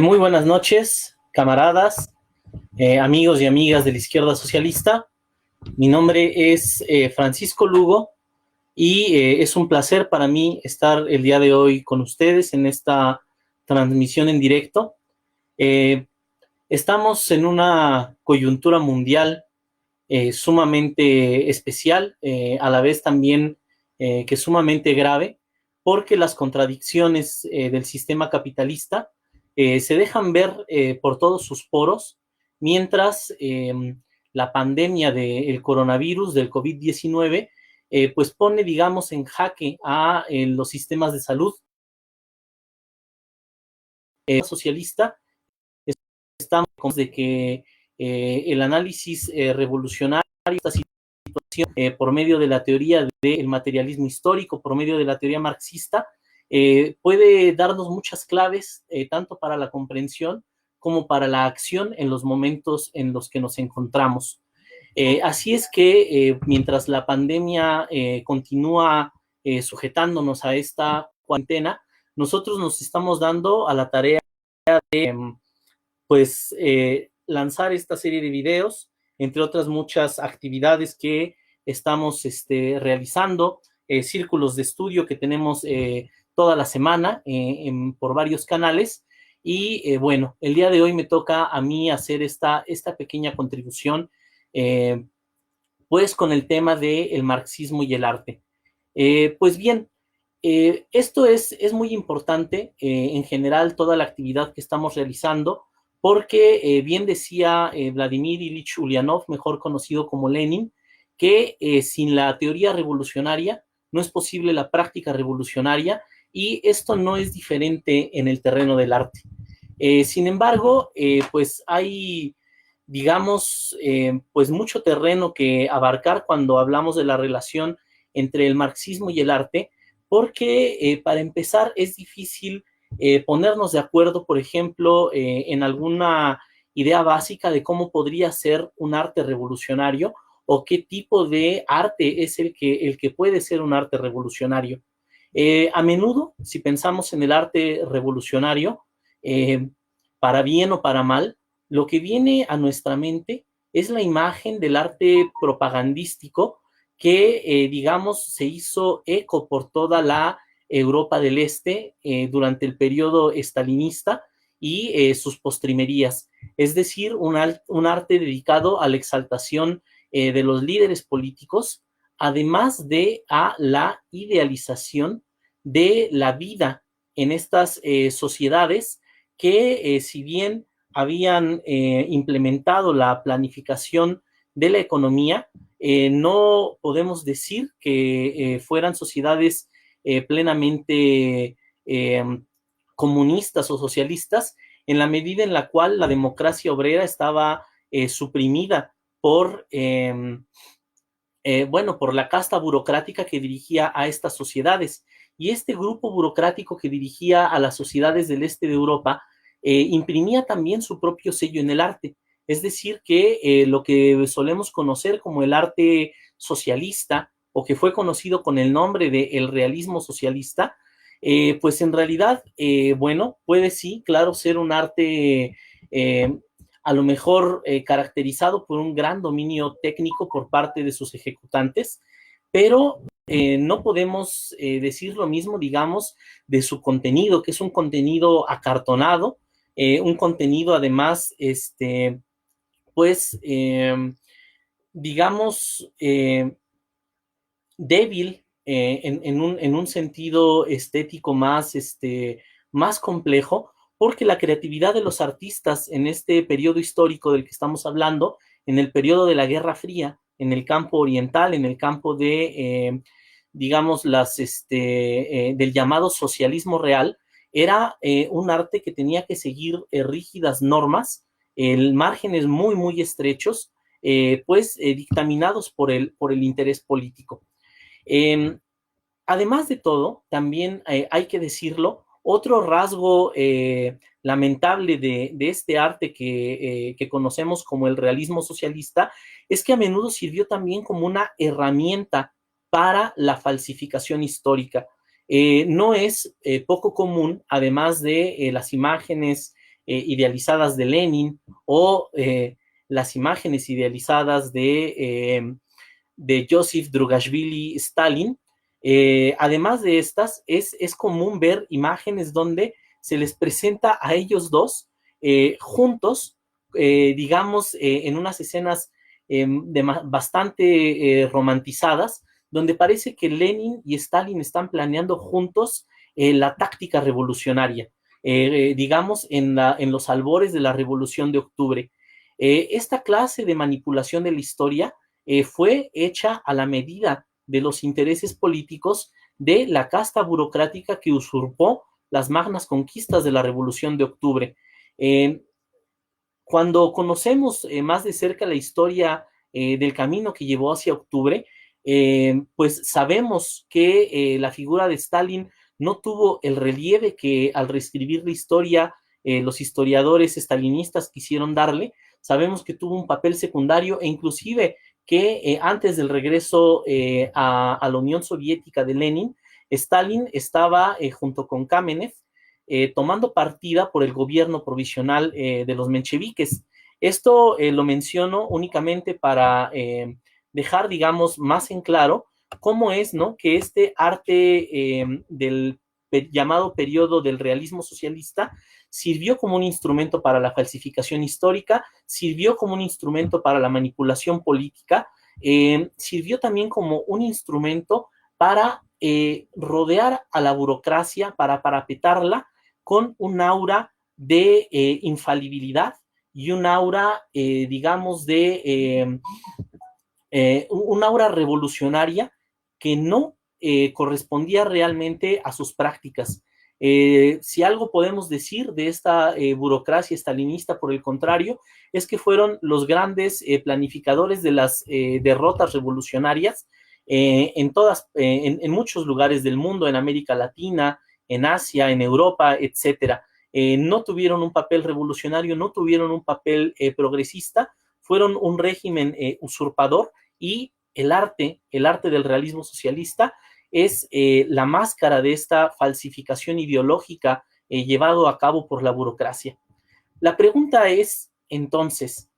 Muy buenas noches, camaradas, amigos y amigas de la izquierda socialista. Mi nombre es Francisco Lugo y es un placer para mí estar el día de hoy con ustedes en esta transmisión en directo. Eh, Estamos en una coyuntura mundial sumamente especial, a la vez también que sumamente grave, porque las contradicciones del sistema capitalista se dejan ver por todos sus poros, mientras la pandemia del coronavirus, del COVID-19, pues pone, digamos, en jaque a los sistemas de salud socialista. Estamos de que el análisis revolucionario de esta situación por medio de la teoría del materialismo histórico, por medio de la teoría marxista, puede darnos muchas claves tanto para la comprensión como para la acción en los momentos en los que nos encontramos. Así es que mientras la pandemia continúa sujetándonos a esta cuarentena, nosotros nos estamos dando a la tarea de lanzar esta serie de videos, entre otras muchas actividades que estamos realizando, círculos de estudio que tenemos toda la semana por varios canales. Y bueno, el día de hoy me toca a mí hacer esta pequeña contribución, eh, pues con el tema del marxismo y el arte. Pues bien, esto es muy importante en general, toda la actividad que estamos realizando, porque bien decía Vladimir Ilich Ulyanov, mejor conocido como Lenin, que sin la teoría revolucionaria no es posible la práctica revolucionaria, y esto no es diferente en el terreno del arte. Sin embargo, pues hay, digamos, pues mucho terreno que abarcar cuando hablamos de la relación entre el marxismo y el arte, porque para empezar es difícil ponernos de acuerdo, por ejemplo, en alguna idea básica de cómo podría ser un arte revolucionario o qué tipo de arte es el que puede ser un arte revolucionario. A menudo, si pensamos en el arte revolucionario, eh, para bien o para mal, lo que viene a nuestra mente es la imagen del arte propagandístico que, digamos, se hizo eco por toda la Europa del Este durante el periodo estalinista y sus postrimerías. Es decir, un arte dedicado a la exaltación de los líderes políticos, además de a la idealización de la vida en estas sociedades que, si bien habían implementado la planificación de la economía, no podemos decir que fueran sociedades plenamente comunistas o socialistas, en la medida en la cual la democracia obrera estaba suprimida por, bueno, por la casta burocrática que dirigía a estas sociedades. Y este grupo burocrático que dirigía a las sociedades del este de Europa imprimía también su propio sello en el arte. Es decir, que lo que solemos conocer como el arte socialista, o que fue conocido con el nombre de el realismo socialista, pues en realidad, bueno, puede sí, claro, ser un arte a lo mejor caracterizado por un gran dominio técnico por parte de sus ejecutantes, pero no podemos decir lo mismo, digamos, de su contenido, que es un contenido acartonado, un contenido además, pues, digamos, débil en un sentido estético más, más complejo, porque la creatividad de los artistas en este periodo histórico del que estamos hablando, en el periodo de la Guerra Fría, en el campo oriental, en el campo de, digamos, del llamado socialismo real, era un arte que tenía que seguir rígidas normas, márgenes muy, muy estrechos, pues dictaminados por el interés político. Eh, Además de todo, también hay que decirlo, otro rasgo lamentable de este arte que conocemos como el realismo socialista es que a menudo sirvió también como una herramienta para la falsificación histórica. No es poco común, además de las imágenes idealizadas de Lenin o las imágenes idealizadas de Joseph Drugashvili Stalin. Además de estas, es común ver imágenes donde se les presenta a ellos dos juntos, digamos, en unas escenas bastante romantizadas, donde parece que Lenin y Stalin están planeando juntos la táctica revolucionaria, digamos, en los albores de la Revolución de Octubre. Esta clase de manipulación de la historia fue hecha a la medida de los intereses políticos de la casta burocrática que usurpó las magnas conquistas de la Revolución de Octubre. Eh, Cuando conocemos más de cerca la historia del camino que llevó hacia Octubre, pues sabemos que la figura de Stalin no tuvo el relieve que al reescribir la historia los historiadores stalinistas quisieron darle. Sabemos que tuvo un papel secundario e inclusive que antes del regreso a la Unión Soviética de Lenin, Stalin estaba junto con Kamenev tomando partida por el gobierno provisional de los mencheviques. Esto lo menciono únicamente para dejar, digamos, más en claro cómo es, ¿no?, que este arte del llamado periodo del realismo socialista sirvió como un instrumento para la falsificación histórica, sirvió como un instrumento para la manipulación política, sirvió también como un instrumento para rodear a la burocracia, para parapetarla con un aura de infalibilidad y un aura, digamos, de un aura revolucionaria que no correspondía realmente a sus prácticas. Si algo podemos decir de esta burocracia stalinista, por el contrario, es que fueron los grandes planificadores de las derrotas revolucionarias en muchos lugares del mundo, en América Latina, en Asia, en Europa, etcétera. No tuvieron un papel revolucionario, no tuvieron un papel progresista, fueron un régimen usurpador y el arte del realismo socialista es la máscara de esta falsificación ideológica llevado a cabo por la burocracia. La pregunta es, entonces,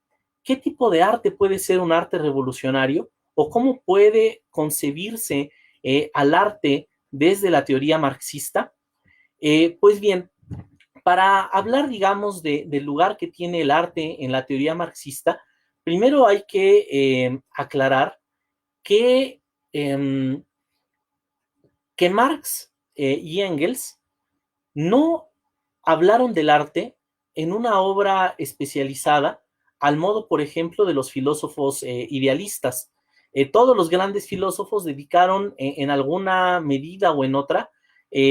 ¿qué tipo de arte puede ser un arte revolucionario o cómo puede concebirse al arte desde la teoría marxista? Pues bien, para hablar, digamos, del lugar que tiene el arte en la teoría marxista, primero hay que aclarar que, eh, que Marx y Engels no hablaron del arte en una obra especializada, al modo, por ejemplo, de los filósofos idealistas. Todos los grandes filósofos dedicaron en alguna medida o en otra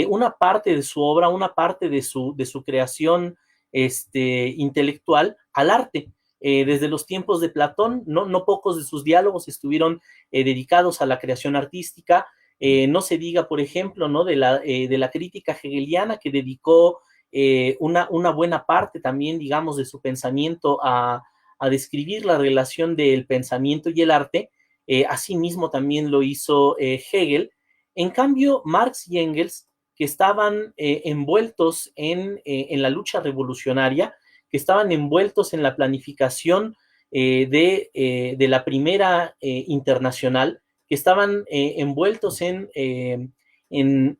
una parte de su obra, una parte de su creación intelectual al arte. Desde los tiempos de Platón, no pocos de sus diálogos estuvieron dedicados a la creación artística. No se diga, por ejemplo, ¿no?, de la crítica hegeliana, que dedicó una buena parte también, digamos, de su pensamiento a describir la relación del pensamiento y el arte. Asimismo también lo hizo Hegel. En cambio, Marx y Engels, que estaban envueltos en la lucha revolucionaria, que estaban envueltos en la planificación de la primera internacional, que estaban envueltos en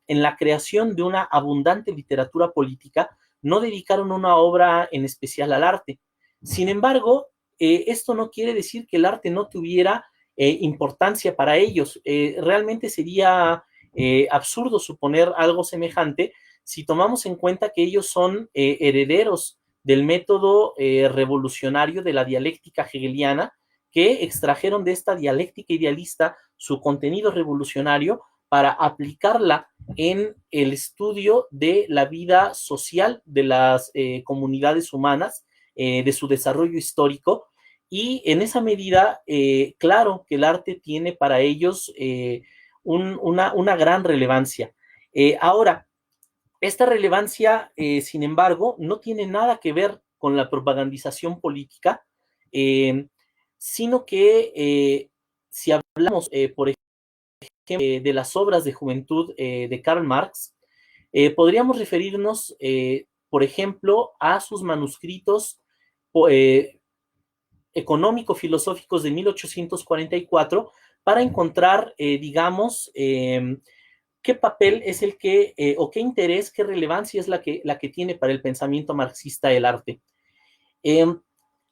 la creación de una abundante literatura política, no dedicaron una obra en especial al arte. Sin embargo, esto no quiere decir que el arte no tuviera importancia para ellos. Realmente sería absurdo suponer algo semejante si tomamos en cuenta que ellos son herederos del método revolucionario de la dialéctica hegeliana, que extrajeron de esta dialéctica idealista su contenido revolucionario para aplicarla en el estudio de la vida social de las comunidades humanas, de su desarrollo histórico, y en esa medida, claro que el arte tiene para ellos una gran relevancia. Ahora, esta relevancia, sin embargo, no tiene nada que ver con la propagandización política, eh, sino que si hablamos, por ejemplo, de las obras de juventud de Karl Marx, podríamos referirnos, por ejemplo, a sus manuscritos económico-filosóficos de 1844 para encontrar, digamos, qué papel es el que, o qué interés, qué relevancia es la que tiene para el pensamiento marxista el arte. En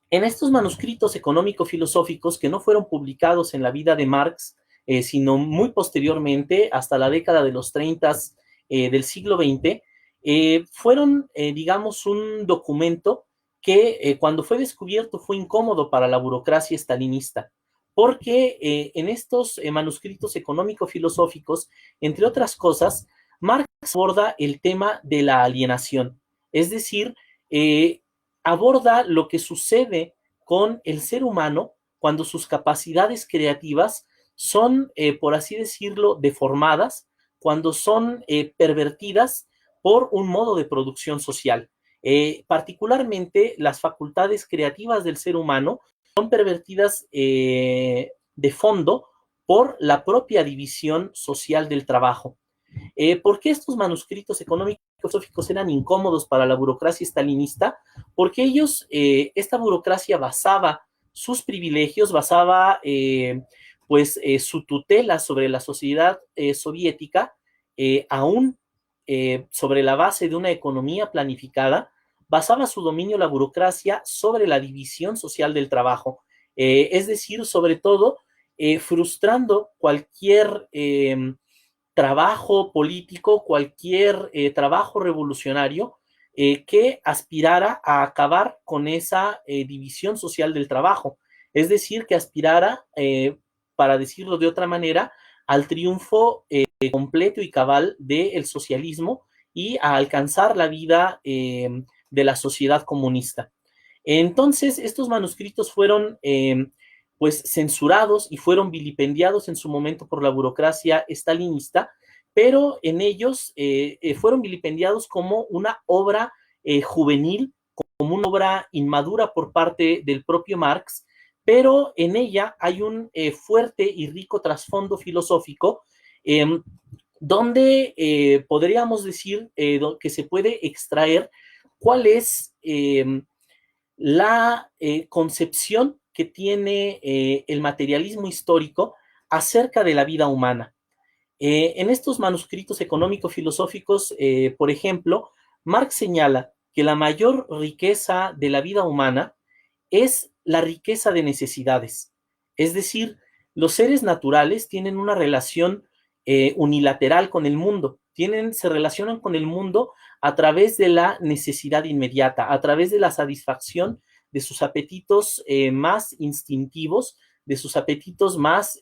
estos manuscritos económico-filosóficos que no fueron publicados en la vida de Marx, sino muy posteriormente, hasta la década de los 30 del siglo XX, fueron, digamos, un documento que cuando fue descubierto fue incómodo para la burocracia estalinista, porque en estos manuscritos económico-filosóficos, entre otras cosas, Marx aborda el tema de la alienación, es decir, aborda lo que sucede con el ser humano cuando sus capacidades creativas son, por así decirlo, deformadas, cuando son pervertidas por un modo de producción social. Particularmente las facultades creativas del ser humano son pervertidas de fondo por la propia división social del trabajo. ¿Por qué estos manuscritos económicos filosóficos eran incómodos para la burocracia estalinista? Porque ellos, esta burocracia basaba sus privilegios, basaba su tutela sobre la sociedad soviética, aún sobre la base de una economía planificada, basaba su dominio la burocracia sobre la división social del trabajo, es decir, sobre todo, frustrando cualquier trabajo político, cualquier trabajo revolucionario que aspirara a acabar con esa división social del trabajo. Es decir, que aspirara, para decirlo de otra manera, al triunfo completo y cabal del socialismo y a alcanzar la vida de la sociedad comunista. Entonces, estos manuscritos fueron pues censurados y fueron vilipendiados en su momento por la burocracia estalinista, pero en ellos fueron vilipendiados como una obra juvenil, como una obra inmadura por parte del propio Marx, pero en ella hay un fuerte y rico trasfondo filosófico donde podríamos decir que se puede extraer cuál es la concepción que tiene el materialismo histórico acerca de la vida humana. En estos manuscritos económico-filosóficos, por ejemplo, Marx señala que la mayor riqueza de la vida humana es la riqueza de necesidades. Es decir, los seres naturales tienen una relación unilateral con el mundo, se relacionan con el mundo a través de la necesidad inmediata, a través de la satisfacción de sus apetitos más instintivos, de sus apetitos más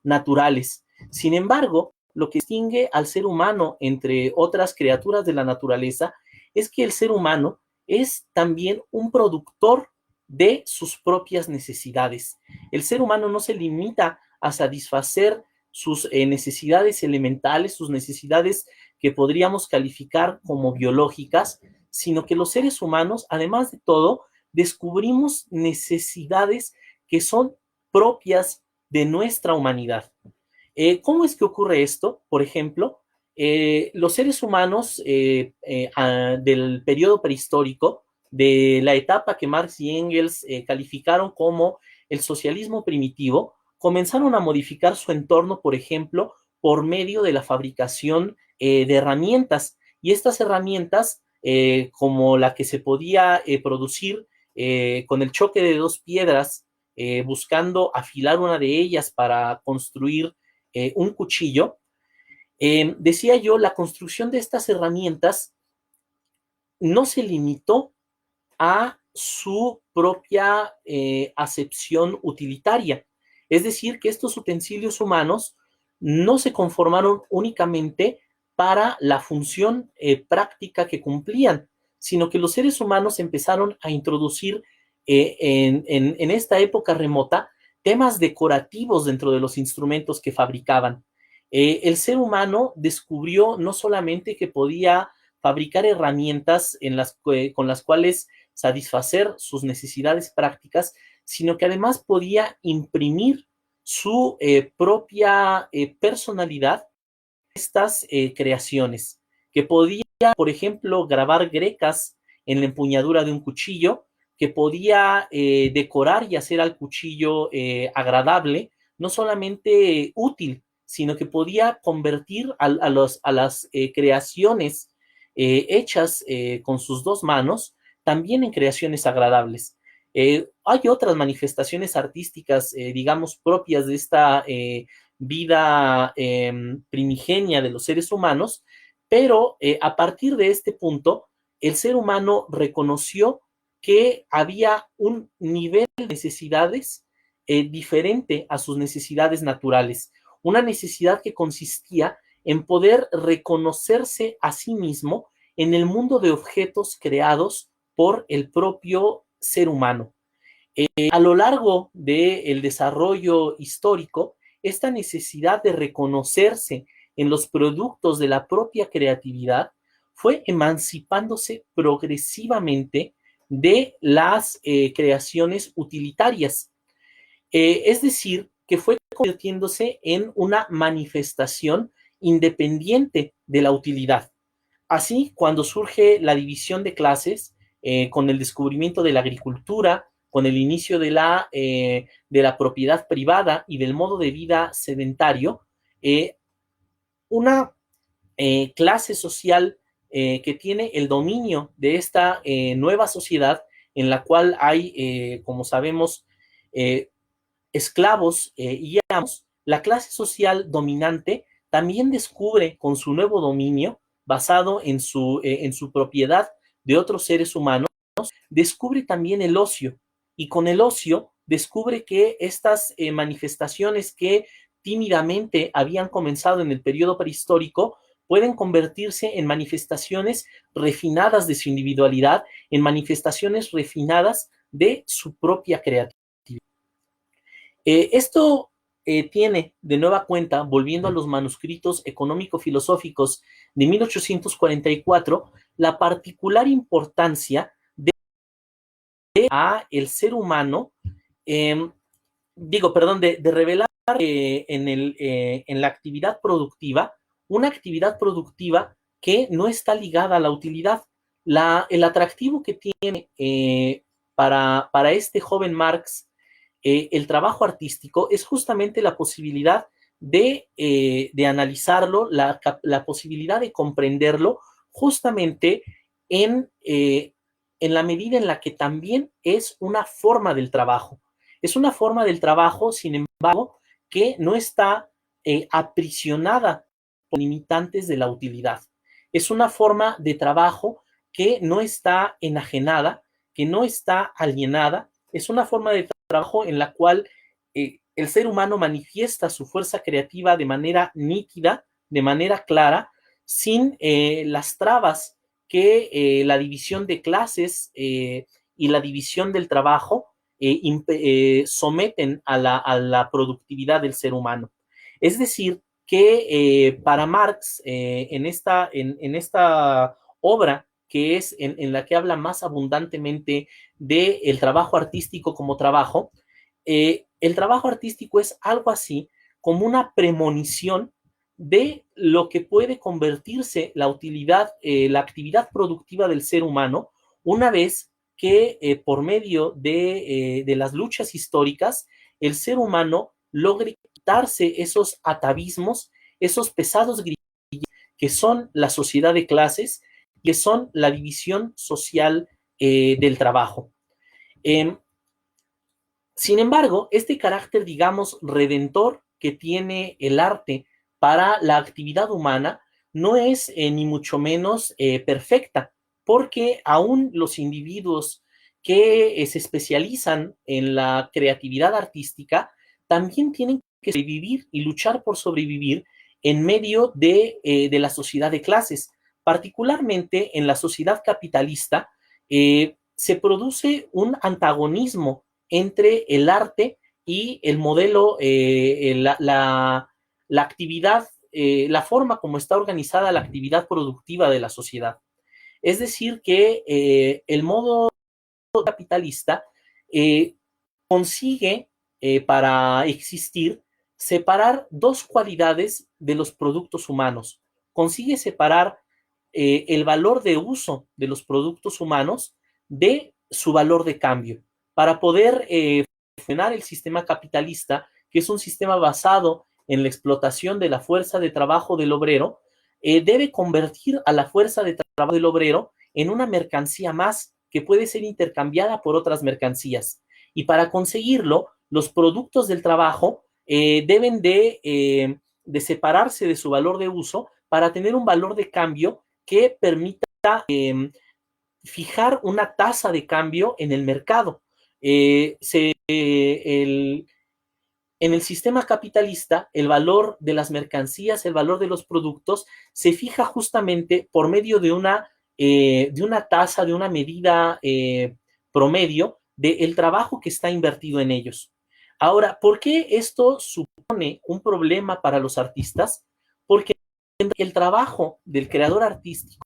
naturales. Sin embargo, lo que distingue al ser humano entre otras criaturas de la naturaleza es que el ser humano es también un productor de sus propias necesidades. El ser humano no se limita a satisfacer sus necesidades elementales, sus necesidades que podríamos calificar como biológicas, sino que los seres humanos, además de todo, descubrimos necesidades que son propias de nuestra humanidad. ¿Cómo es que ocurre esto? Por ejemplo, los seres humanos del periodo prehistórico, de la etapa que Marx y Engels calificaron como el socialismo primitivo, comenzaron a modificar su entorno, por ejemplo, por medio de la fabricación de herramientas. Y estas herramientas, como la que se podía producir con el choque de dos piedras, buscando afilar una de ellas para construir un cuchillo, decía yo, la construcción de estas herramientas no se limitó a su propia acepción utilitaria. Es decir, que estos utensilios humanos no se conformaron únicamente para la función práctica que cumplían, sino que los seres humanos empezaron a introducir en esta época remota temas decorativos dentro de los instrumentos que fabricaban. El ser humano descubrió no solamente que podía fabricar herramientas con las cuales satisfacer sus necesidades prácticas, sino que además podía imprimir su propia personalidad estas creaciones, que podía, por ejemplo, grabar grecas en la empuñadura de un cuchillo, que podía decorar y hacer al cuchillo agradable, no solamente útil, sino que podía convertir a las creaciones hechas con sus dos manos también en creaciones agradables. Hay otras manifestaciones artísticas, digamos, propias de esta vida primigenia de los seres humanos, pero a partir de este punto, el ser humano reconoció que había un nivel de necesidades diferente a sus necesidades naturales, una necesidad que consistía en poder reconocerse a sí mismo en el mundo de objetos creados por el propio ser humano. A lo largo del desarrollo histórico, esta necesidad de reconocerse en los productos de la propia creatividad fue emancipándose progresivamente de las creaciones utilitarias. Es decir, que fue convirtiéndose en una manifestación independiente de la utilidad. Así, cuando surge la división de clases, con el descubrimiento de la agricultura, con el inicio de la propiedad privada y del modo de vida sedentario, una clase social que tiene el dominio de esta nueva sociedad en la cual hay, como sabemos, esclavos y amos, la clase social dominante también descubre con su nuevo dominio, basado en su propiedad de otros seres humanos, descubre también el ocio. Y con el ocio descubre que estas manifestaciones que tímidamente habían comenzado en el periodo prehistórico pueden convertirse en manifestaciones refinadas de su individualidad, en manifestaciones refinadas de su propia creatividad. Esto tiene de nueva cuenta, volviendo a los manuscritos económico-filosóficos de 1844, la particular importancia de a el ser humano, de revelar en la actividad productiva, una actividad productiva que no está ligada a la utilidad. El atractivo que tiene para este joven Marx el trabajo artístico es justamente la posibilidad de analizarlo, la posibilidad de comprenderlo justamente en la medida en la que también es una forma del trabajo. Es una forma del trabajo, sin embargo, que no está aprisionada por limitantes de la utilidad. Es una forma de trabajo que no está enajenada, que no está alienada. Es una forma de trabajo en la cual el ser humano manifiesta su fuerza creativa de manera nítida, de manera clara, sin las trabas que la división de clases y la división del trabajo someten a la productividad del ser humano. Es decir, que para Marx, en esta obra, que es en la que habla más abundantemente del trabajo artístico como trabajo, el trabajo artístico es algo así como una premonición de lo que puede convertirse la utilidad, la actividad productiva del ser humano, una vez que por medio de las luchas históricas, el ser humano logre quitarse esos atavismos, esos pesados grillos que son la sociedad de clases, que son la división social del trabajo. Sin embargo, este carácter, digamos, redentor que tiene el arte para la actividad humana no es ni mucho menos perfecta, porque aún los individuos que se especializan en la creatividad artística también tienen que sobrevivir y luchar por sobrevivir en medio de la sociedad de clases. Particularmente en la sociedad capitalista, se produce un antagonismo entre el arte y el modelo, la actividad, la forma como está organizada la actividad productiva de la sociedad. Es decir, que el modo capitalista consigue para existir, separar dos cualidades de los productos humanos. Consigue separar el valor de uso de los productos humanos de su valor de cambio. Para poder funcionar el sistema capitalista, que es un sistema basado en la explotación de la fuerza de trabajo del obrero, debe convertir a la fuerza de trabajo del obrero en una mercancía más que puede ser intercambiada por otras mercancías. Y para conseguirlo, los productos del trabajo deben de separarse de su valor de uso para tener un valor de cambio que permita fijar una tasa de cambio en el mercado. En el sistema capitalista, el valor de las mercancías, el valor de los productos, se fija justamente por medio de una tasa, de una medida promedio del trabajo que está invertido en ellos. Ahora, ¿por qué esto supone un problema para los artistas? Porque el trabajo del creador artístico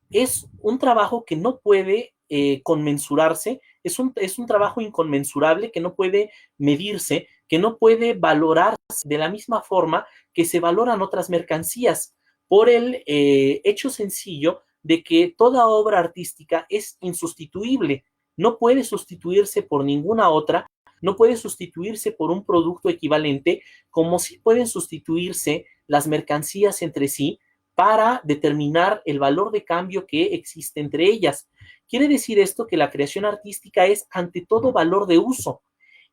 es un trabajo que no puede conmensurarse, es un trabajo inconmensurable que no puede medirse, que no puede valorarse de la misma forma que se valoran otras mercancías, por el hecho sencillo de que toda obra artística es insustituible, no puede sustituirse por ninguna otra, no puede sustituirse por un producto equivalente, como si pueden sustituirse las mercancías entre sí para determinar el valor de cambio que existe entre ellas. Quiere decir esto que la creación artística es ante todo valor de uso.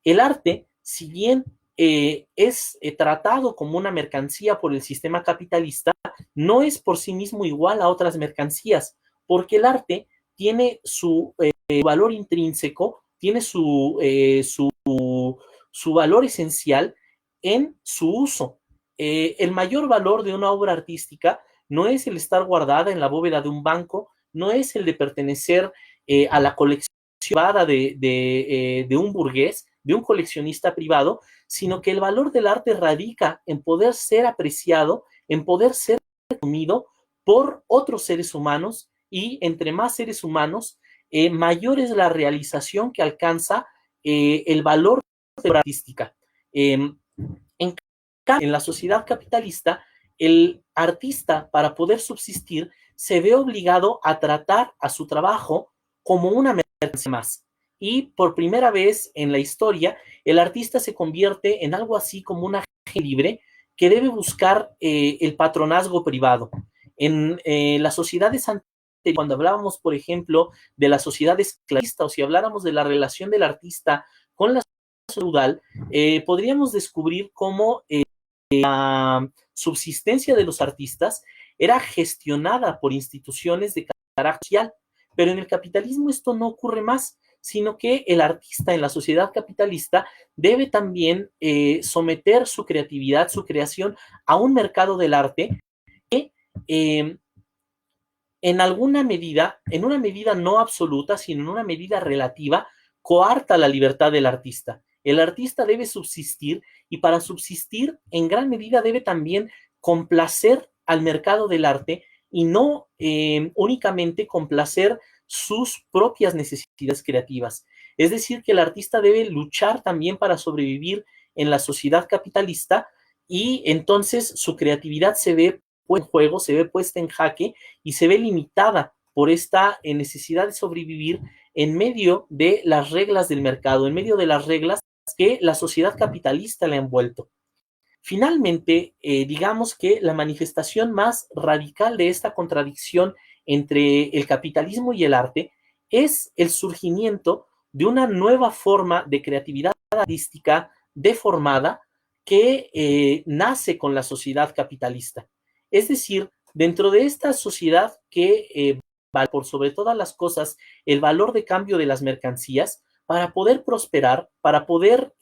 El arte, si bien es tratado como una mercancía por el sistema capitalista, no es por sí mismo igual a otras mercancías, porque el arte tiene su valor intrínseco, tiene su valor esencial en su uso. El mayor valor de una obra artística no es el estar guardada en la bóveda de un banco, no es el de pertenecer a la colección privada de un burgués, de un coleccionista privado, sino que el valor del arte radica en poder ser apreciado, en poder ser consumido por otros seres humanos, y entre más seres humanos, mayor es la realización que alcanza el valor de la obra artística. En la sociedad capitalista, el artista, para poder subsistir, se ve obligado a tratar a su trabajo como una mercancía más. Y por primera vez en la historia, el artista se convierte en algo así como una agente libre que debe buscar el patronazgo privado. En las sociedades anteriores, cuando hablábamos, por ejemplo, de la sociedad esclavista, o si habláramos de la relación del artista con la sociedad feudal, podríamos descubrir cómo la subsistencia de los artistas era gestionada por instituciones de carácter social, pero en el capitalismo esto no ocurre más, sino que el artista en la sociedad capitalista debe también someter su creatividad, su creación a un mercado del arte que en alguna medida, en una medida no absoluta, sino en una medida relativa, coarta la libertad del artista. El artista debe subsistir, y para subsistir en gran medida debe también complacer al mercado del arte y no únicamente complacer sus propias necesidades creativas. Es decir, que el artista debe luchar también para sobrevivir en la sociedad capitalista, y entonces su creatividad se ve en juego, se ve puesta en jaque y se ve limitada por esta necesidad de sobrevivir en medio de las reglas del mercado, en medio de las reglas que la sociedad capitalista le ha envuelto. Finalmente, digamos que la manifestación más radical de esta contradicción entre el capitalismo y el arte es el surgimiento de una nueva forma de creatividad artística deformada que nace con la sociedad capitalista. Es decir, dentro de esta sociedad que vale por sobre todas las cosas el valor de cambio de las mercancías, para poder prosperar, para poder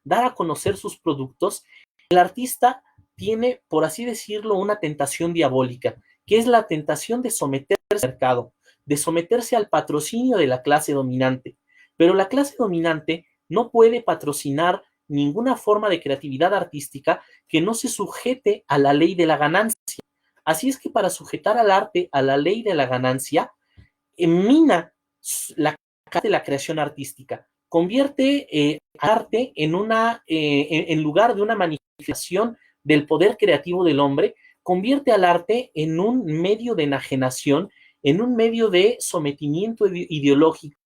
dar a conocer sus productos, el artista tiene, por así decirlo, una tentación diabólica, que es la tentación de someterse al mercado, de someterse al patrocinio de la clase dominante. Pero la clase dominante no puede patrocinar ninguna forma de creatividad artística que no se sujete a la ley de la ganancia. Así es que para sujetar al arte a la ley de la ganancia, mina la creación artística. convierte al arte en lugar de una manifestación del poder creativo del hombre, convierte al arte en un medio de enajenación, en un medio de sometimiento ideológico,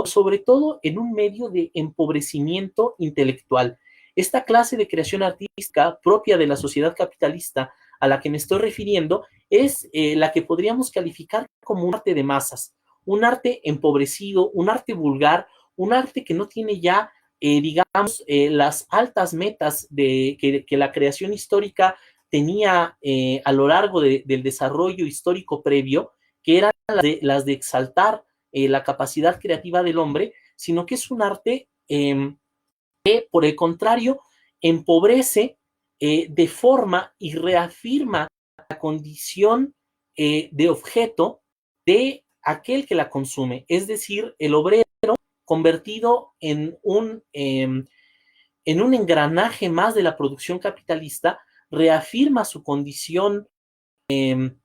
sobre todo en un medio de empobrecimiento intelectual. Esta clase de creación artística propia de la sociedad capitalista a la que me estoy refiriendo es la que podríamos calificar como un arte de masas, un arte empobrecido, un arte vulgar, un arte que no tiene ya, digamos, las altas metas que la creación histórica tenía a lo largo del desarrollo histórico previo, que eran las de exaltar la capacidad creativa del hombre, sino que es un arte que, por el contrario, empobrece, deforma y reafirma la condición de objeto de aquel que la consume, es decir, el obrero convertido en un engranaje más de la producción capitalista, reafirma su condición de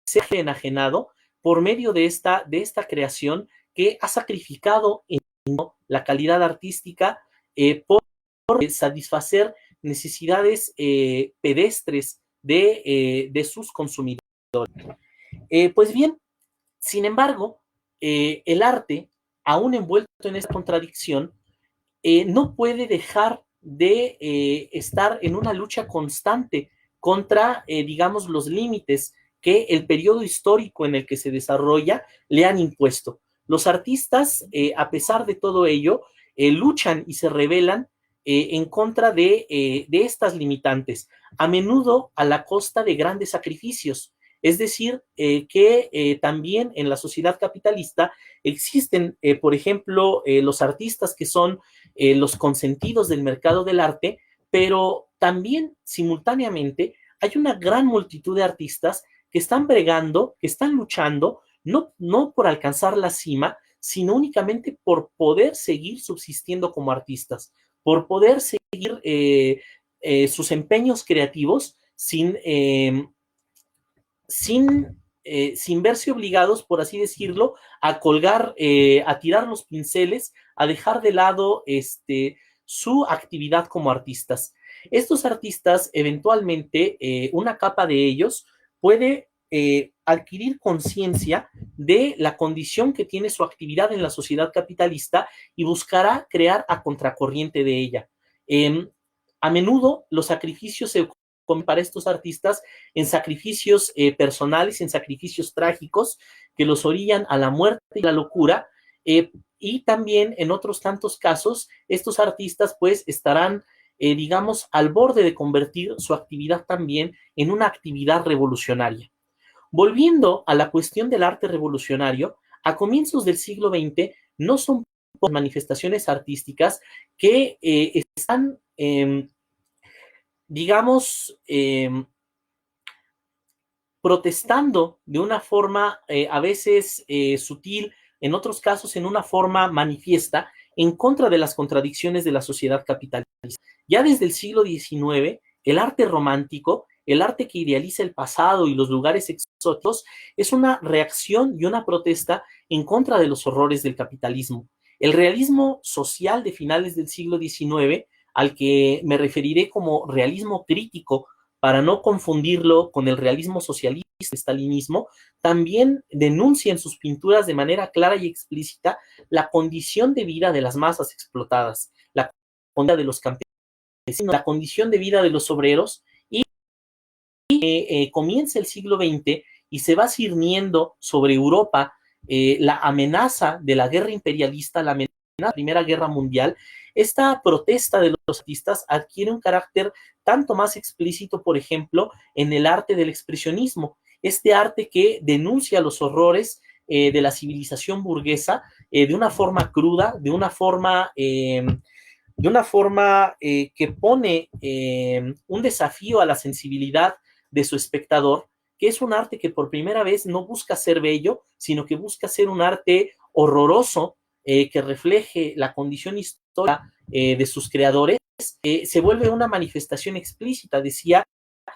ser enajenado por medio de esta creación que ha sacrificado en la calidad artística por satisfacer necesidades pedestres de sus consumidores. Pues bien, sin embargo, el arte, aún envuelto en esta contradicción, no puede dejar de estar en una lucha constante contra, digamos, los límites que el periodo histórico en el que se desarrolla le han impuesto. Los artistas, a pesar de todo ello, luchan y se rebelan en contra de estas limitantes, a menudo a la costa de grandes sacrificios. Es decir, que también en la sociedad capitalista existen, por ejemplo, los artistas que son los consentidos del mercado del arte, pero también simultáneamente hay una gran multitud de artistas que están bregando, que están luchando, no por alcanzar la cima, sino únicamente por poder seguir subsistiendo como artistas, por poder seguir sus empeños creativos sin verse obligados, por así decirlo, a colgar, a tirar los pinceles, a dejar de lado su actividad como artistas. Estos artistas, eventualmente, una capa de ellos puede adquirir conciencia de la condición que tiene su actividad en la sociedad capitalista y buscará crear a contracorriente de ella. A menudo los sacrificios se para estos artistas en sacrificios personales, en sacrificios trágicos que los orillan a la muerte y la locura, y también en otros tantos casos estos artistas pues estarán, digamos, al borde de convertir su actividad también en una actividad revolucionaria. Volviendo a la cuestión del arte revolucionario, a comienzos del siglo XX no son manifestaciones artísticas que están digamos, protestando de una forma a veces sutil, en otros casos en una forma manifiesta, en contra de las contradicciones de la sociedad capitalista. Ya desde el siglo XIX, el arte romántico, el arte que idealiza el pasado y los lugares exóticos, es una reacción y una protesta en contra de los horrores del capitalismo. El realismo social de finales del siglo XIX, al que me referiré como realismo crítico, para no confundirlo con el realismo socialista, el stalinismo, también denuncia en sus pinturas de manera clara y explícita la condición de vida de las masas explotadas, la condición de los campesinos, la condición de vida de los obreros, y comienza el siglo XX y se va cirniendo sobre Europa la amenaza de la guerra imperialista, la amenaza de la Primera Guerra Mundial. Esta protesta de los artistas adquiere un carácter tanto más explícito, por ejemplo, en el arte del expresionismo, este arte que denuncia los horrores de la civilización burguesa de una forma cruda, de una forma que pone un desafío a la sensibilidad de su espectador, que es un arte que por primera vez no busca ser bello, sino que busca ser un arte horroroso, que refleje la condición histórica de sus creadores, se vuelve una manifestación explícita, decía,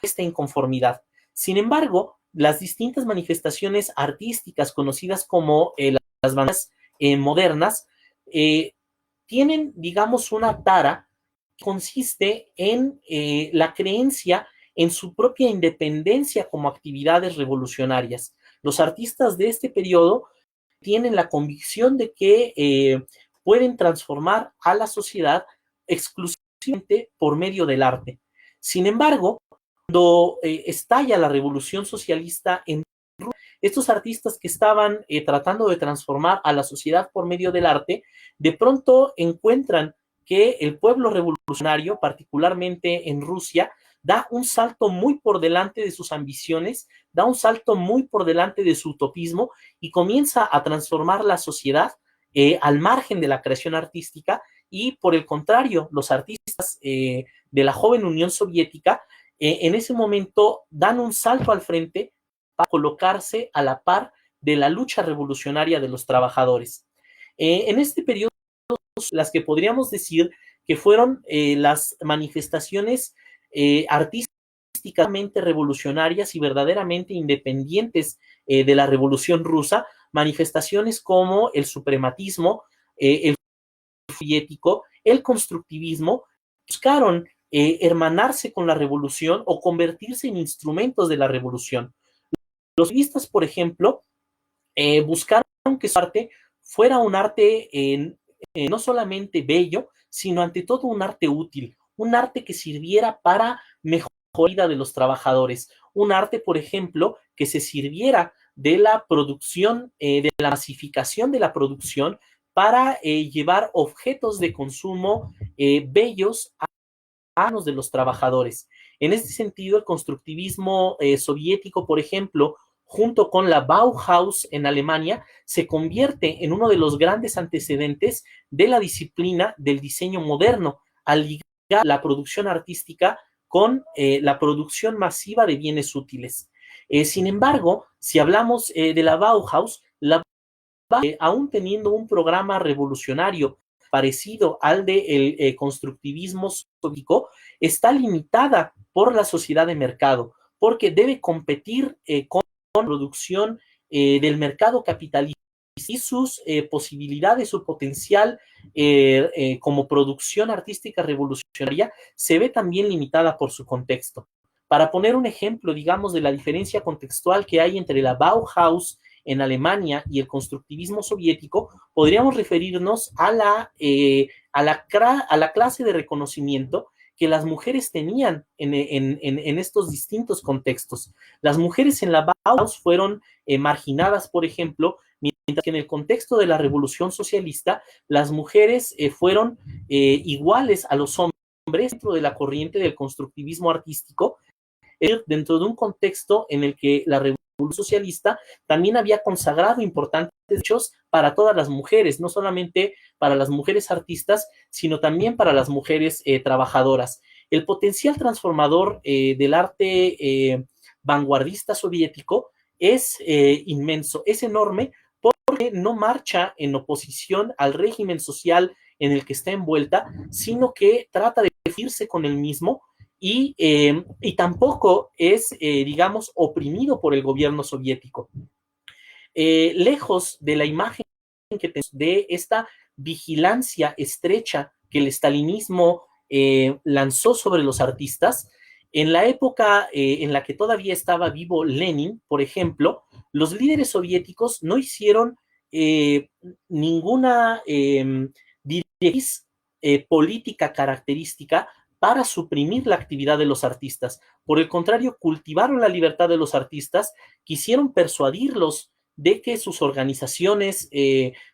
esta inconformidad. Sin embargo, las distintas manifestaciones artísticas conocidas como las bandas modernas tienen, digamos, una tara que consiste en la creencia en su propia independencia como actividades revolucionarias. Los artistas de este periodo tienen la convicción de que pueden transformar a la sociedad exclusivamente por medio del arte. Sin embargo, cuando estalla la revolución socialista en Rusia, estos artistas que estaban tratando de transformar a la sociedad por medio del arte, de pronto encuentran que el pueblo revolucionario, particularmente en Rusia, da un salto muy por delante de sus ambiciones, da un salto muy por delante de su utopismo y comienza a transformar la sociedad al margen de la creación artística, y por el contrario, los artistas de la joven Unión Soviética en ese momento dan un salto al frente para colocarse a la par de la lucha revolucionaria de los trabajadores. En este periodo, las que podríamos decir que fueron las manifestaciones artísticamente revolucionarias y verdaderamente independientes de la Revolución Rusa, manifestaciones como el suprematismo, el soviético, el constructivismo, buscaron hermanarse con la revolución o convertirse en instrumentos de la revolución. Los soviéticos, por ejemplo, buscaron que su arte fuera un arte no solamente bello, sino ante todo un arte útil, un arte que sirviera para mejorar la vida de los trabajadores, un arte, por ejemplo, que se sirviera de la producción, de la masificación de la producción para llevar objetos de consumo bellos a manos de los trabajadores. En este sentido, el constructivismo soviético, por ejemplo, junto con la Bauhaus en Alemania, se convierte en uno de los grandes antecedentes de la disciplina del diseño moderno, al ligar la producción artística con la producción masiva de bienes útiles. Sin embargo, si hablamos de la Bauhaus, aún teniendo un programa revolucionario parecido al del constructivismo soviético, está limitada por la sociedad de mercado, porque debe competir con la producción del mercado capitalista, y sus posibilidades, su potencial como producción artística revolucionaria se ve también limitada por su contexto. Para poner un ejemplo, digamos, de la diferencia contextual que hay entre la Bauhaus en Alemania y el constructivismo soviético, podríamos referirnos a la clase de reconocimiento que las mujeres tenían en estos distintos contextos. Las mujeres en la Bauhaus fueron marginadas, por ejemplo, mientras que en el contexto de la revolución socialista, las mujeres fueron iguales a los hombres dentro de la corriente del constructivismo artístico, dentro de un contexto en el que la revolución socialista también había consagrado importantes derechos para todas las mujeres, no solamente para las mujeres artistas, sino también para las mujeres trabajadoras. El potencial transformador del arte vanguardista soviético es inmenso, es enorme, porque no marcha en oposición al régimen social en el que está envuelta, sino que trata de irse con el mismo, y tampoco es, digamos, oprimido por el gobierno soviético. Lejos de la imagen que tenemos de esta vigilancia estrecha que el estalinismo lanzó sobre los artistas, en la época en la que todavía estaba vivo Lenin, por ejemplo, los líderes soviéticos no hicieron ninguna directriz política característica para suprimir la actividad de los artistas. Por el contrario, cultivaron la libertad de los artistas, quisieron persuadirlos de que sus organizaciones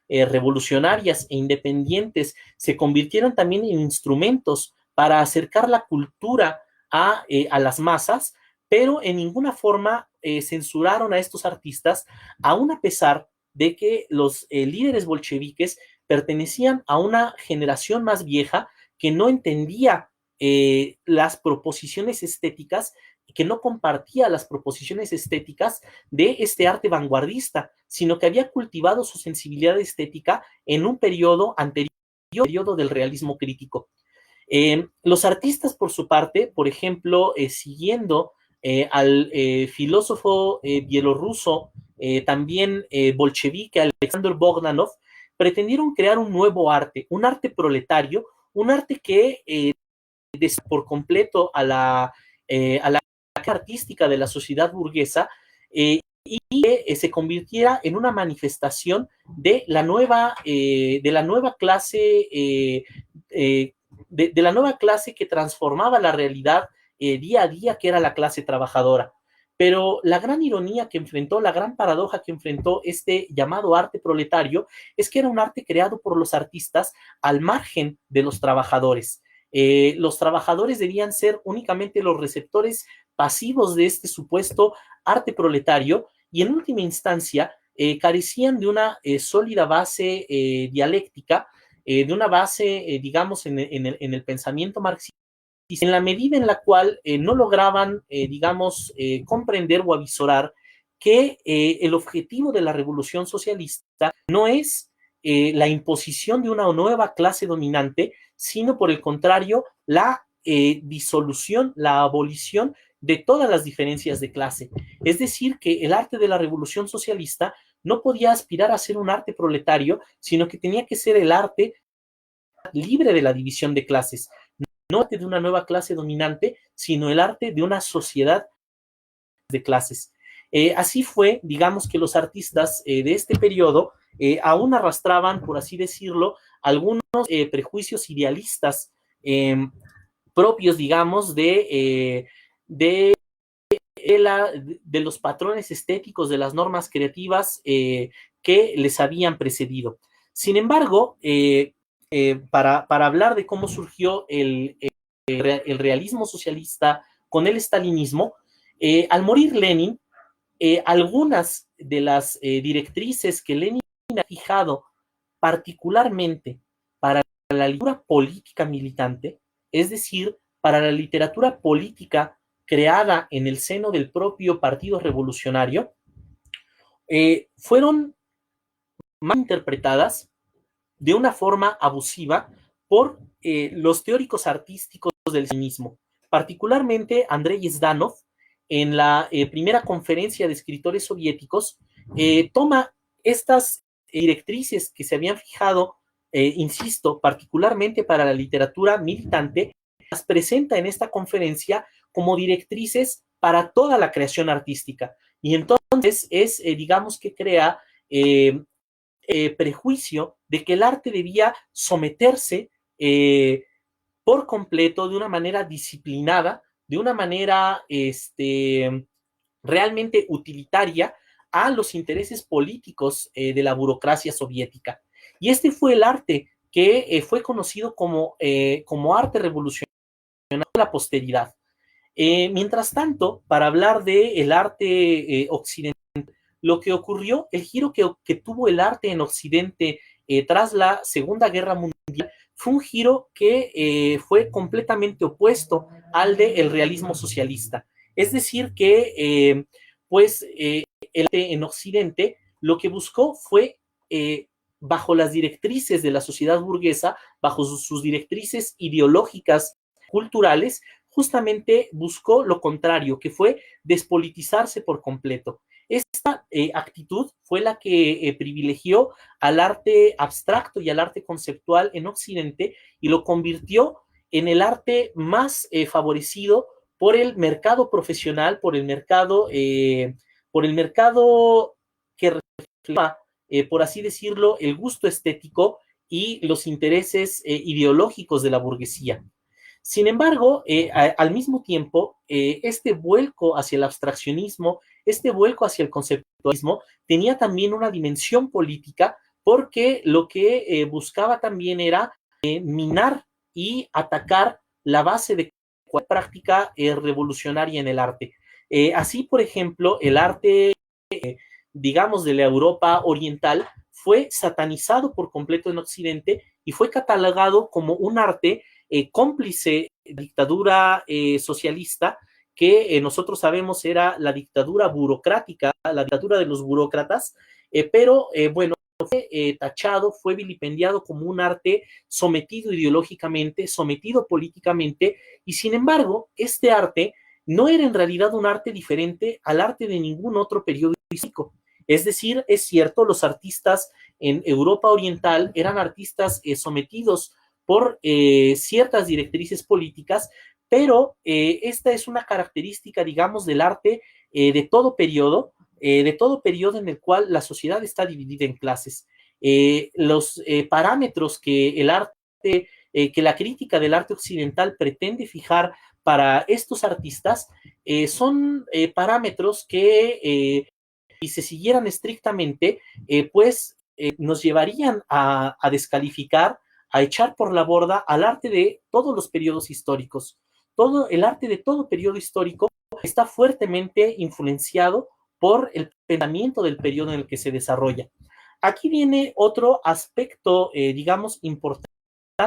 revolucionarias e independientes se convirtieran también en instrumentos para acercar la cultura a las masas, pero en ninguna forma censuraron a estos artistas, aún a pesar de que los líderes bolcheviques pertenecían a una generación más vieja que no entendía las proposiciones estéticas, que no compartía las proposiciones estéticas de este arte vanguardista, sino que había cultivado su sensibilidad estética en un periodo anterior, periodo del realismo crítico. Los artistas, por su parte, por ejemplo, siguiendo al filósofo bielorruso, también bolchevique, Alexander Bogdanov, pretendieron crear un nuevo arte, un arte proletario, un arte que por completo a la artística de la sociedad burguesa y que se convirtiera en una manifestación de la nueva clase de la nueva clase que transformaba la realidad día a día, que era la clase trabajadora. Pero la gran ironía que enfrentó, la gran paradoja que enfrentó este llamado arte proletario, es que era un arte creado por los artistas al margen de los trabajadores. Los trabajadores debían ser únicamente los receptores pasivos de este supuesto arte proletario y en última instancia carecían de una sólida base dialéctica, de una base, digamos, en el pensamiento marxista, en la medida en la cual no lograban, digamos, comprender o avisorar que el objetivo de la revolución socialista no es la imposición de una nueva clase dominante, sino por el contrario, la disolución, la abolición de todas las diferencias de clase. Es decir, que el arte de la revolución socialista no podía aspirar a ser un arte proletario, sino que tenía que ser el arte libre de la división de clases, no el arte de una nueva clase dominante, sino el arte de una sociedad de clases. Así fue, digamos que los artistas de este periodo aún arrastraban, por así decirlo, algunos prejuicios idealistas propios, digamos, de los patrones estéticos, de las normas creativas que les habían precedido. Sin embargo, para hablar de cómo surgió el realismo socialista con el estalinismo, al morir Lenin, algunas de las directrices que Lenin ha fijado particularmente para la literatura política militante, es decir, para la literatura política creada en el seno del propio Partido Revolucionario, fueron mal interpretadas de una forma abusiva por los teóricos artísticos del mismo, particularmente Andrei Zdanov, en la primera conferencia de escritores soviéticos, toma estas directrices que se habían fijado, insisto, particularmente para la literatura militante, las presenta en esta conferencia como directrices para toda la creación artística. Y entonces es, digamos que crea prejuicio de que el arte debía someterse por completo, de una manera disciplinada, de una manera realmente utilitaria a los intereses políticos de la burocracia soviética. Y este fue el arte que fue conocido como arte revolucionario de la posteridad. Mientras tanto, para hablar del arte occidental, lo que ocurrió, el giro que tuvo el arte en Occidente tras la Segunda Guerra Mundial, fue un giro que fue completamente opuesto al del realismo socialista. Es decir, que el arte en Occidente lo que buscó fue, bajo las directrices de la sociedad burguesa, bajo sus directrices ideológicas, culturales, justamente buscó lo contrario, que fue despolitizarse por completo. Esta actitud fue la que privilegió al arte abstracto y al arte conceptual en Occidente y lo convirtió en el arte más favorecido por el mercado profesional, por el mercado que refleja, por así decirlo, el gusto estético y los intereses ideológicos de la burguesía. Sin embargo, al mismo tiempo, este vuelco hacia el abstraccionismo, este vuelco hacia el conceptualismo, tenía también una dimensión política, porque lo que buscaba también era minar y atacar la base de práctica revolucionaria en el arte. Así, por ejemplo, el arte, digamos, de la Europa oriental fue satanizado por completo en Occidente y fue catalogado como un arte cómplice de la dictadura socialista, que nosotros sabemos era la dictadura burocrática, la dictadura de los burócratas, pero bueno, fue tachado, fue vilipendiado como un arte sometido ideológicamente, sometido políticamente, y sin embargo, este arte no era en realidad un arte diferente al arte de ningún otro periodo histórico. Es decir, es cierto, los artistas en Europa Oriental eran artistas sometidos por ciertas directrices políticas, pero esta es una característica, digamos, del arte de todo periodo en el cual la sociedad está dividida en clases. Los parámetros que el arte, que la crítica del arte occidental pretende fijar para estos artistas son parámetros que si se siguieran estrictamente, nos llevarían a descalificar, a echar por la borda al arte de todos los periodos históricos. Todo el arte de todo periodo histórico está fuertemente influenciado por el pensamiento del periodo en el que se desarrolla. Aquí viene otro aspecto, digamos, importante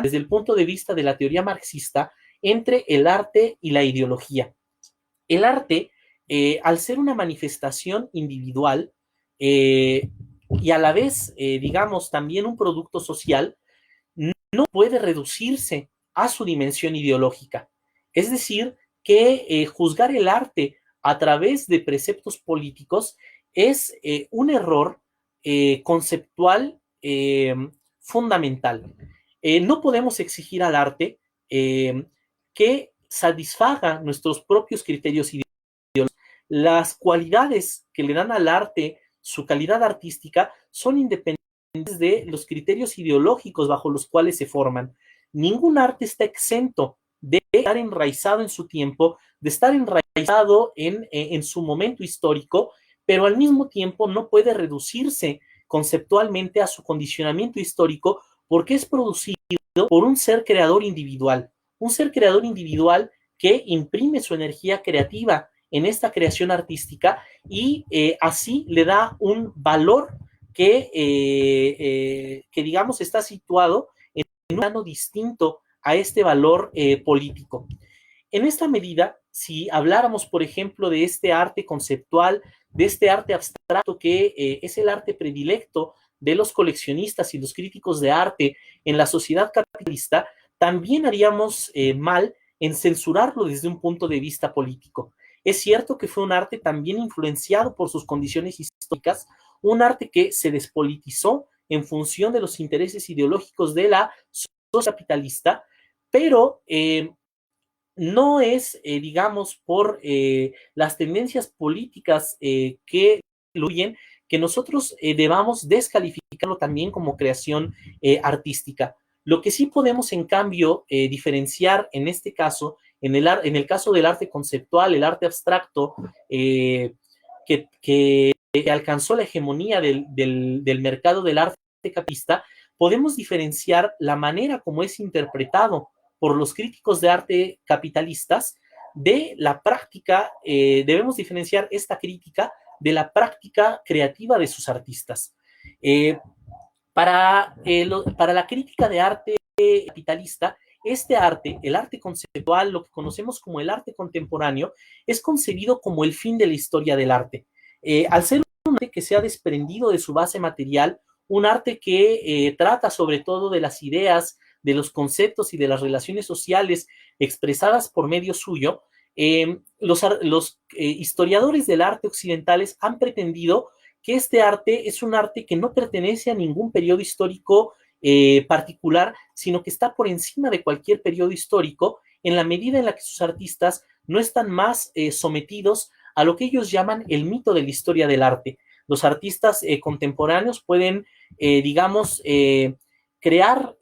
desde el punto de vista de la teoría marxista entre el arte y la ideología. El arte, al ser una manifestación individual y a la vez, digamos, también un producto social, no puede reducirse a su dimensión ideológica. Es decir, que juzgar el arte a través de preceptos políticos es un error conceptual fundamental. No podemos exigir al arte que satisfaga nuestros propios criterios ideológicos. Las cualidades que le dan al arte su calidad artística son independientes de los criterios ideológicos bajo los cuales se forman. Ningún arte está exento de estar enraizado en su tiempo, de estar enraizado en su momento histórico, pero al mismo tiempo no puede reducirse conceptualmente a su condicionamiento histórico porque es producido por un ser creador individual que imprime su energía creativa en esta creación artística y así le da un valor que digamos está situado en un plano distinto a este valor político. En esta medida, si habláramos, por ejemplo, de este arte conceptual, de este arte abstracto que es el arte predilecto de los coleccionistas y los críticos de arte en la sociedad capitalista, también haríamos mal en censurarlo desde un punto de vista político. Es cierto que fue un arte también influenciado por sus condiciones históricas, un arte que se despolitizó en función de los intereses ideológicos de la sociedad capitalista, pero no es, digamos, por las tendencias políticas que influyen, que nosotros debamos descalificarlo también como creación artística. Lo que sí podemos, en cambio, diferenciar en este caso, en el caso del arte conceptual, el arte abstracto, que alcanzó la hegemonía del mercado del arte capitalista, podemos diferenciar la manera como es interpretado por los críticos de arte capitalistas de la práctica, debemos diferenciar esta crítica de la práctica creativa de sus artistas. Para la crítica de arte capitalista, este arte, el arte conceptual, lo que conocemos como el arte contemporáneo, es concebido como el fin de la historia del arte. Al ser un arte que se ha desprendido de su base material, un arte que trata sobre todo de las ideas, de los conceptos y de las relaciones sociales expresadas por medio suyo, los historiadores del arte occidentales han pretendido que este arte es un arte que no pertenece a ningún periodo histórico particular, sino que está por encima de cualquier periodo histórico, en la medida en la que sus artistas no están más sometidos a lo que ellos llaman el mito de la historia del arte. Los artistas contemporáneos pueden, digamos, crear,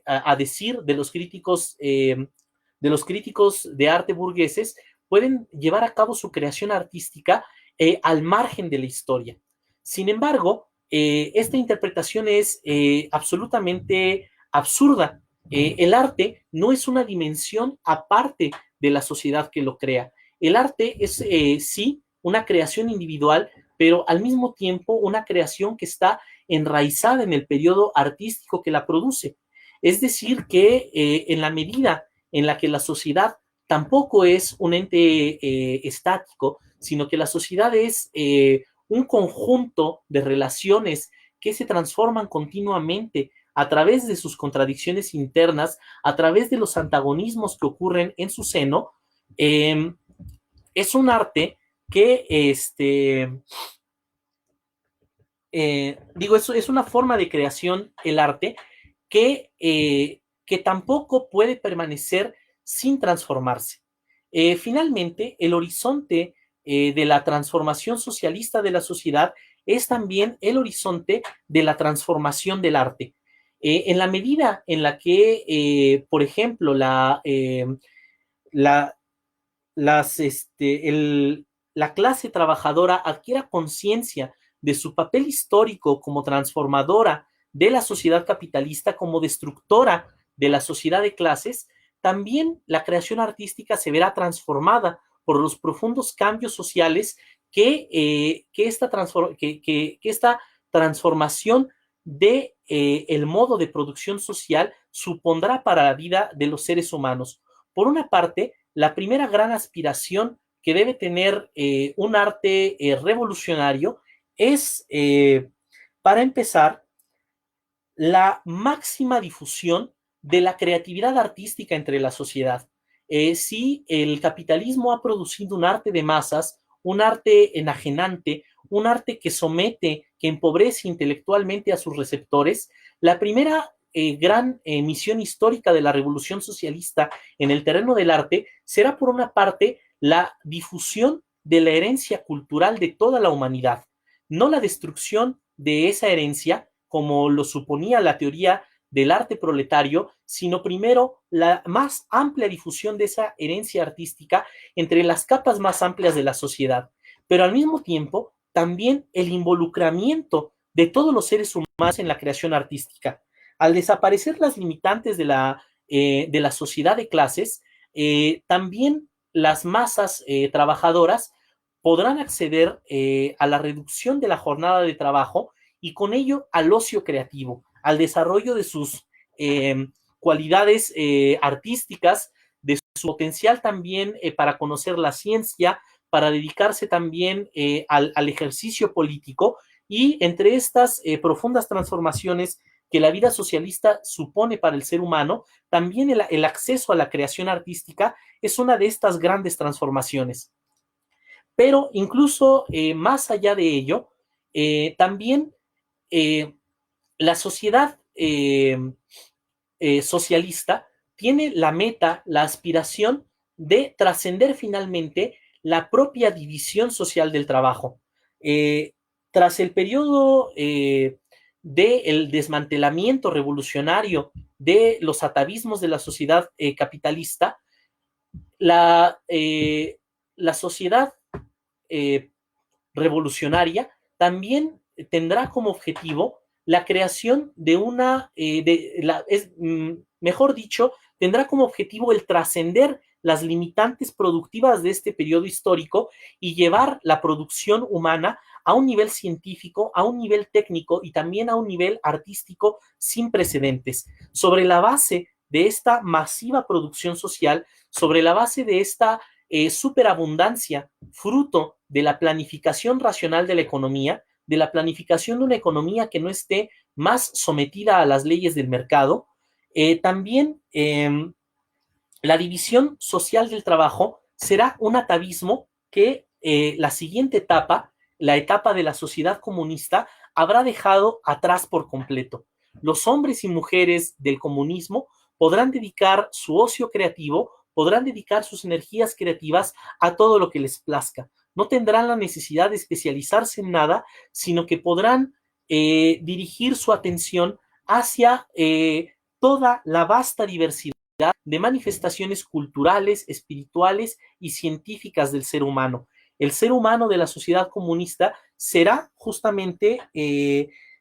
a decir de los críticos de arte burgueses, pueden llevar a cabo su creación artística al margen de la historia. Sin embargo, esta interpretación es absolutamente absurda. El arte no es una dimensión aparte de la sociedad que lo crea. El arte es, sí, una creación individual, pero al mismo tiempo una creación que está enraizada en el periodo artístico que la produce. Es decir, que en la medida en la que la sociedad tampoco es un ente estático, sino que la sociedad es un conjunto de relaciones que se transforman continuamente a través de sus contradicciones internas, a través de los antagonismos que ocurren en su seno, es un arte que, es una forma de creación, el arte, que tampoco puede permanecer sin transformarse. Finalmente, el horizonte de la transformación socialista de la sociedad es también el horizonte de la transformación del arte. En la medida en la que, por ejemplo, la, las, la clase trabajadora adquiera conciencia de su papel histórico como transformadora de la sociedad capitalista, como destructora de la sociedad de clases, también la creación artística se verá transformada por los profundos cambios sociales que esta transformación de el modo de producción social supondrá para la vida de los seres humanos. Por una parte, la primera gran aspiración que debe tener un arte revolucionario es, para empezar, la máxima difusión de la creatividad artística entre la sociedad. Si el capitalismo ha producido un arte de masas, un arte enajenante, un arte que somete, que empobrece intelectualmente a sus receptores, la primera gran misión histórica de la revolución socialista en el terreno del arte será, por una parte, la difusión de la herencia cultural de toda la humanidad, no la destrucción de esa herencia, como lo suponía la teoría del arte proletario, sino primero la más amplia difusión de esa herencia artística entre las capas más amplias de la sociedad, pero al mismo tiempo también el involucramiento de todos los seres humanos en la creación artística. Al desaparecer las limitantes de la sociedad de clases, también las masas trabajadoras podrán acceder a la reducción de la jornada de trabajo y con ello al ocio creativo, al desarrollo de sus cualidades artísticas, de su potencial también para conocer la ciencia, para dedicarse también al ejercicio político, y entre estas profundas transformaciones que la vida socialista supone para el ser humano, también el acceso a la creación artística es una de estas grandes transformaciones. Pero incluso más allá de ello, también eh, la sociedad socialista tiene la meta, la aspiración de trascender finalmente la propia división social del trabajo. Eh, Tras el periodo del desmantelamiento revolucionario de los atavismos de la sociedad capitalista, la, eh, la sociedad eh, revolucionaria también tendrá como objetivo la creación de mejor dicho, tendrá como objetivo el trascender las limitantes productivas de este periodo histórico y llevar la producción humana a un nivel científico, a un nivel técnico y también a un nivel artístico sin precedentes. Sobre la base de esta masiva producción social, sobre la base de esta superabundancia, fruto de la planificación racional de la economía, de la planificación de una economía que no esté más sometida a las leyes del mercado. También la división social del trabajo será un atavismo que la siguiente etapa, la etapa de la sociedad comunista, habrá dejado atrás por completo. Los hombres y mujeres del comunismo podrán dedicar su ocio creativo, podrán dedicar sus energías creativas a todo lo que les plazca. No tendrán la necesidad de especializarse en nada, sino que podrán dirigir su atención hacia toda la vasta diversidad de manifestaciones culturales, espirituales y científicas del ser humano. El ser humano de la sociedad comunista será justamente,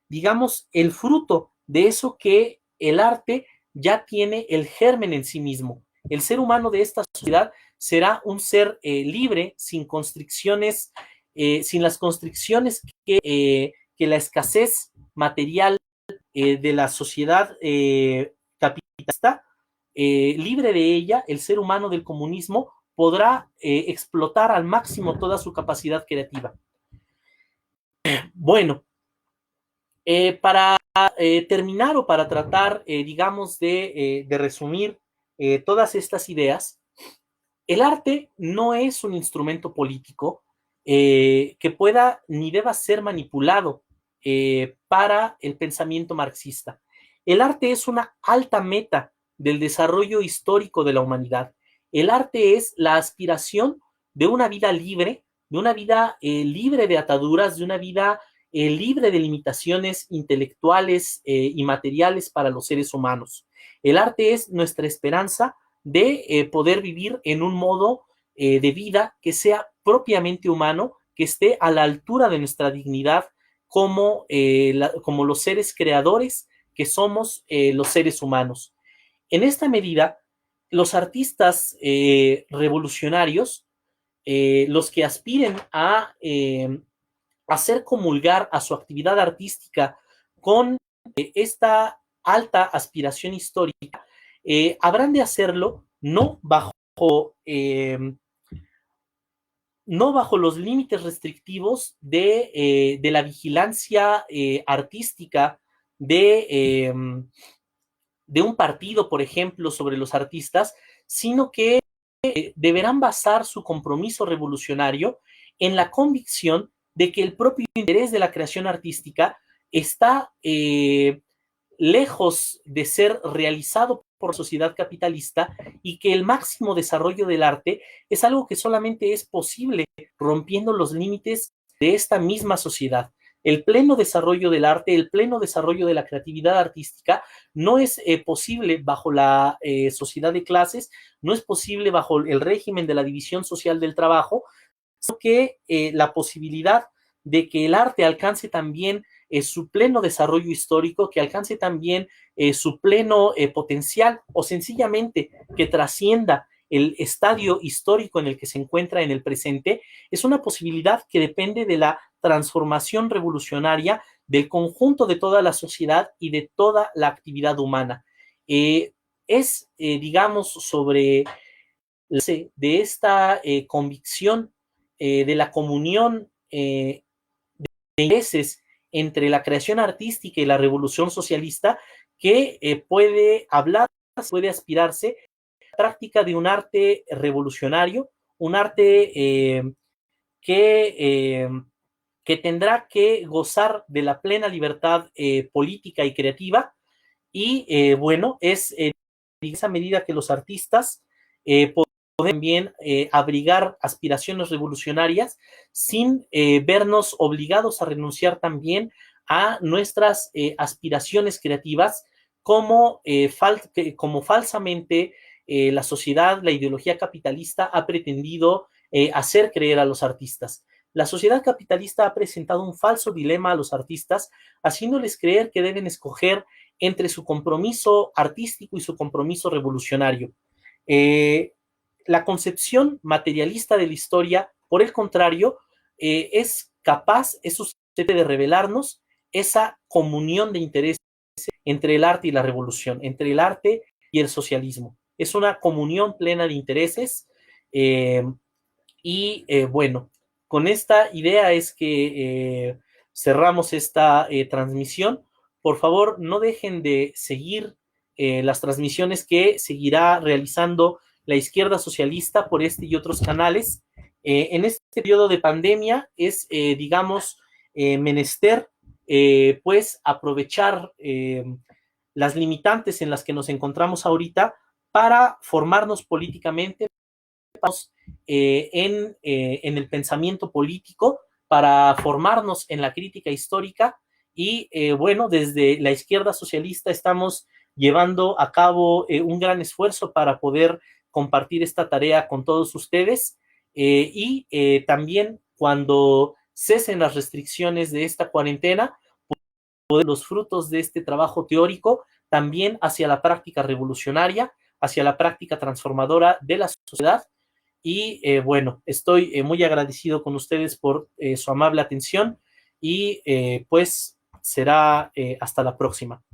digamos, el fruto de eso que el arte ya tiene el germen en sí mismo. El ser humano de esta sociedad será un ser libre, sin constricciones, sin las constricciones que la escasez material de la sociedad capitalista, libre de ella, el ser humano del comunismo podrá explotar al máximo toda su capacidad creativa. Bueno, para terminar o para tratar, digamos, de resumir todas estas ideas, El arte no es un instrumento político que pueda ni deba ser manipulado para el pensamiento marxista. El arte es una alta meta del desarrollo histórico de la humanidad. El arte es la aspiración de una vida libre, de una vida libre de ataduras, de una vida libre de limitaciones intelectuales y materiales para los seres humanos. El arte es nuestra esperanza de poder vivir en un modo de vida que sea propiamente humano, que esté a la altura de nuestra dignidad como los seres creadores que somos los seres humanos. En esta medida, los artistas revolucionarios, los que aspiren a hacer comulgar a su actividad artística con esta alta aspiración histórica, habrán de hacerlo no bajo los límites restrictivos de la vigilancia artística de un partido, por ejemplo, sobre los artistas, sino que deberán basar su compromiso revolucionario en la convicción de que el propio interés de la creación artística está lejos de ser realizado por la sociedad capitalista y que el máximo desarrollo del arte es algo que solamente es posible rompiendo los límites de esta misma sociedad. El pleno desarrollo del arte, el pleno desarrollo de la creatividad artística no es posible bajo la sociedad de clases, no es posible bajo el régimen de la división social del trabajo, sino que la posibilidad de que el arte alcance también su pleno desarrollo histórico, que alcance también su pleno potencial o sencillamente que trascienda el estadio histórico en el que se encuentra en el presente, es una posibilidad que depende de la transformación revolucionaria del conjunto de toda la sociedad y de toda la actividad humana. Digamos, sobre de esta convicción de la comunión de intereses entre la creación artística y la revolución socialista que puede aspirarse a la práctica de un arte revolucionario, un arte que, eh, que tendrá que gozar de la plena libertad política y creativa y bueno, es en esa medida que los artistas pueden también abrigar aspiraciones revolucionarias sin vernos obligados a renunciar también a nuestras aspiraciones creativas como falsamente la sociedad, la ideología capitalista ha pretendido hacer creer a los artistas. La sociedad capitalista ha presentado un falso dilema a los artistas, haciéndoles creer que deben escoger entre su compromiso artístico y su compromiso revolucionario. La concepción materialista de la historia, por el contrario, es susceptible de revelarnos esa comunión de intereses entre el arte y la revolución, entre el arte y el socialismo. Es una comunión plena de intereses bueno, con esta idea es que cerramos esta transmisión. Por favor, no dejen de seguir las transmisiones que seguirá realizando la izquierda socialista por este y otros canales. En este periodo de pandemia es, digamos, menester, pues, aprovechar las limitantes en las que nos encontramos ahorita para formarnos políticamente en el pensamiento político, para formarnos en la crítica histórica y bueno, desde la izquierda socialista estamos llevando a cabo un gran esfuerzo para poder compartir esta tarea con todos ustedes y también cuando cesen las restricciones de esta cuarentena, poder los frutos de este trabajo teórico también hacia la práctica revolucionaria, hacia la práctica transformadora de la sociedad. Y bueno, estoy muy agradecido con ustedes por su amable atención y pues será hasta la próxima.